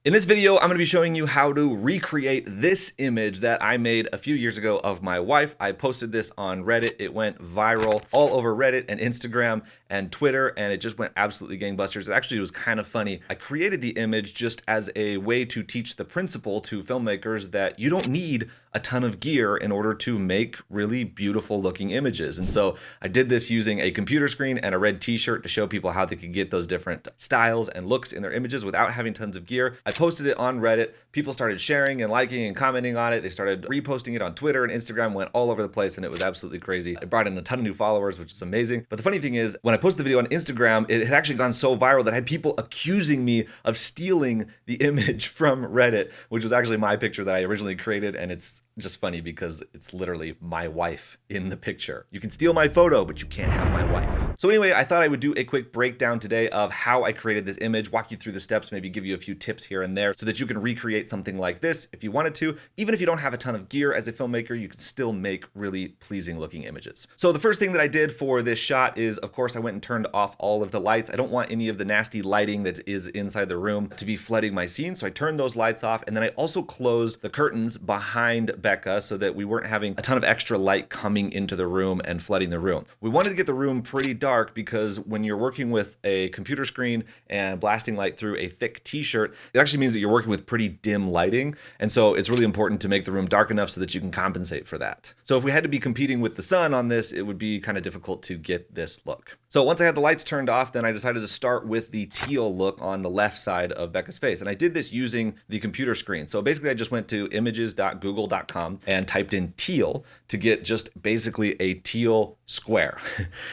In this video, I'm going to be showing you how to recreate this image that I made a few years ago of my wife. I posted this on Reddit. It went viral all over Reddit and Instagram and Twitter, and it just went absolutely gangbusters. It was kind of funny. I created the image just as a way to teach the principle to filmmakers that you don't need a ton of gear in order to make really beautiful looking images. And so I did this using a computer screen and a red t-shirt to show people how they could get those different styles and looks in their images without having tons of gear. I posted it on Reddit. People started sharing and liking and commenting on it. They started reposting it on Twitter and Instagram, went all over the place, and it was absolutely crazy. I brought in a ton of new followers, which is amazing. But the funny thing is, when I posted the video on Instagram, it had actually gone so viral that I had people accusing me of stealing the image from Reddit, which was actually my picture that I originally created, and it's just funny because it's literally my wife in the picture. You can steal my photo, but you can't have my wife. So anyway, I thought I would do a quick breakdown today of how I created this image, walk you through the steps, maybe give you a few tips here and there so that you can recreate something like this if you wanted to. Even if you don't have a ton of gear as a filmmaker, you can still make really pleasing looking images. So the first thing that I did for this shot is, of course, I went and turned off all of the lights. I don't want any of the nasty lighting that is inside the room to be flooding my scene. So I turned those lights off, and then I also closed the curtains behind Becca so that we weren't having a ton of extra light coming into the room and flooding the room. We wanted to get the room pretty dark because when you're working with a computer screen and blasting light through a thick t-shirt, it actually means that you're working with pretty dim lighting. And so it's really important to make the room dark enough so that you can compensate for that. So if we had to be competing with the sun on this, it would be kind of difficult to get this look. So once I had the lights turned off, then I decided to start with the teal look on the left side of Becca's face. And I did this using the computer screen. So basically I just went to images.google.com and typed in teal to get just basically a teal square.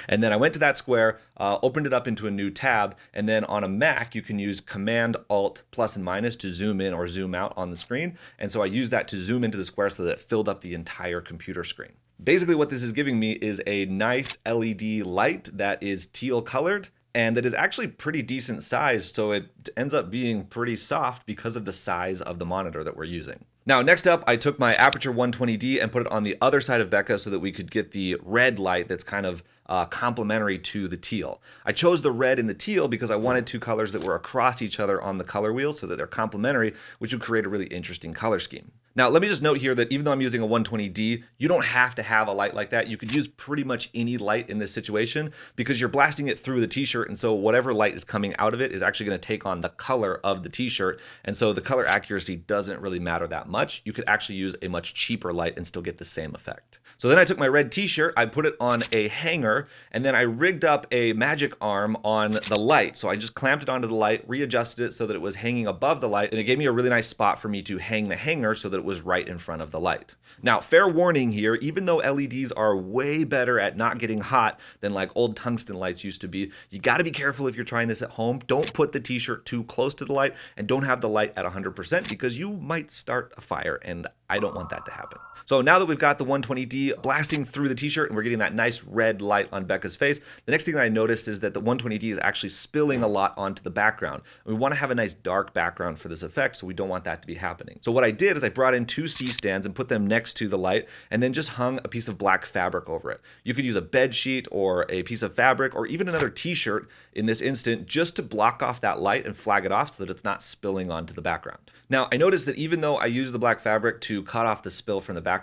And then I went to that square, opened it up into a new tab, and then on a Mac, you can use Command Alt plus and minus to zoom in or zoom out on the screen. And so I used that to zoom into the square so that it filled up the entire computer screen. Basically what this is giving me is a nice LED light that is teal colored and that is actually pretty decent size, so it ends up being pretty soft because of the size of the monitor that we're using. Now, next up, I took my Aperture 120D and put it on the other side of Becca so that we could get the red light that's kind of complementary to the teal. I chose the red and the teal because I wanted two colors that were across each other on the color wheel so that they're complementary, which would create a really interesting color scheme. Now, let me just note here that even though I'm using a 120D, you don't have to have a light like that. You could use pretty much any light in this situation because you're blasting it through the t-shirt, and so whatever light is coming out of it is actually going to take on the color of the t-shirt, and so the color accuracy doesn't really matter that much. You could actually use a much cheaper light and still get the same effect. So then I took my red t-shirt, I put it on a hanger, and then I rigged up a magic arm on the light. So I just clamped it onto the light, readjusted it so that it was hanging above the light, and it gave me a really nice spot for me to hang the hanger so that it was right in front of the light. Now, fair warning here, even though LEDs are way better at not getting hot than like old tungsten lights used to be, you got to be careful if you're trying this at home. Don't put the t-shirt too close to the light and don't have the light at 100% because you might start a fire, and I don't want that to happen. So now that we've got the 120D blasting through the t-shirt and we're getting that nice red light on Becca's face, the next thing that I noticed is that the 120D is actually spilling a lot onto the background. We want to have a nice dark background for this effect, so we don't want that to be happening. So what I did is I brought in two C-stands and put them next to the light and then just hung a piece of black fabric over it. You could use a bed sheet or a piece of fabric or even another t-shirt in this instant just to block off that light and flag it off so that it's not spilling onto the background. Now, I noticed that even though I used the black fabric to cut off the spill from the background,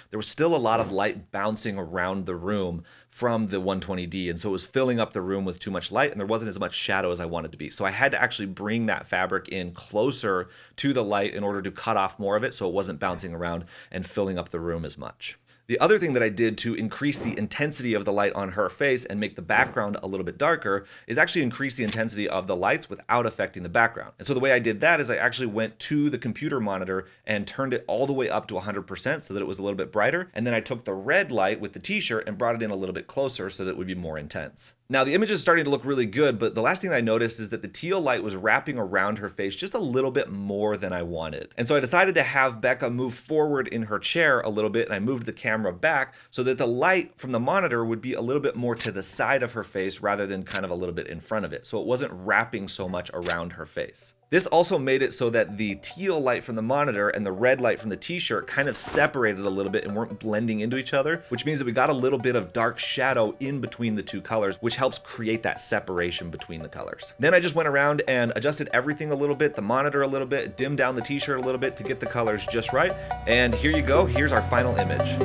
there was still a lot of light bouncing around the room from the 120D, and so it was filling up the room with too much light and there wasn't as much shadow as I wanted to be. So I had to actually bring that fabric in closer to the light in order to cut off more of it so it wasn't bouncing around and filling up the room as much. The other thing that I did to increase the intensity of the light on her face and make the background a little bit darker is actually increase the intensity of the lights without affecting the background. And so the way I did that is I actually went to the computer monitor and turned it all the way up to 100% so that it was a little bit brighter. And then I took the red light with the t-shirt and brought it in a little bit closer so that it would be more intense. Now the image is starting to look really good, but the last thing I noticed is that the teal light was wrapping around her face just a little bit more than I wanted. And so I decided to have Becca move forward in her chair a little bit, and I moved the camera back so that the light from the monitor would be a little bit more to the side of her face rather than kind of a little bit in front of it. So it wasn't wrapping so much around her face. This also made it so that the teal light from the monitor and the red light from the t-shirt kind of separated a little bit and weren't blending into each other, which means that we got a little bit of dark shadow in between the two colors, which helps create that separation between the colors. Then I just went around and adjusted everything a little bit, the monitor a little bit, dimmed down the t-shirt a little bit to get the colors just right. And here you go, here's our final image.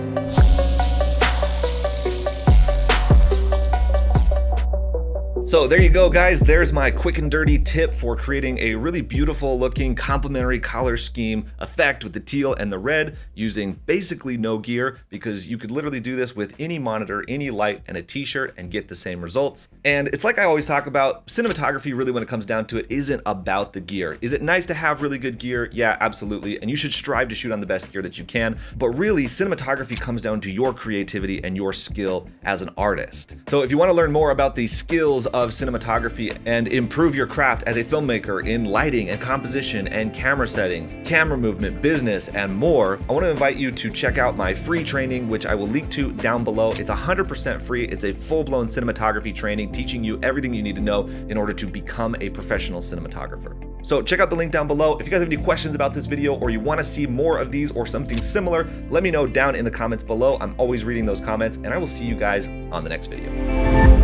So there you go, guys. There's my quick and dirty tip for creating a really beautiful looking complementary color scheme effect with the teal and the red using basically no gear, because you could literally do this with any monitor, any light, and a t-shirt and get the same results. And it's like I always talk about, cinematography really, when it comes down to it, isn't about the gear. Is it nice to have really good gear? Yeah, absolutely. And you should strive to shoot on the best gear that you can. But really, cinematography comes down to your creativity and your skill as an artist. So if you want to learn more about the skills of cinematography and improve your craft as a filmmaker in lighting and composition and camera settings, camera movement, business, and more, I want to invite you to check out my free training, which I will link to down below. It's 100% free. It's a full-blown cinematography training teaching you everything you need to know in order to become a professional cinematographer. So check out the link down below. If you guys have any questions about this video or you want to see more of these or something similar, let me know down in the comments below. I'm always reading those comments, and I will see you guys on the next video.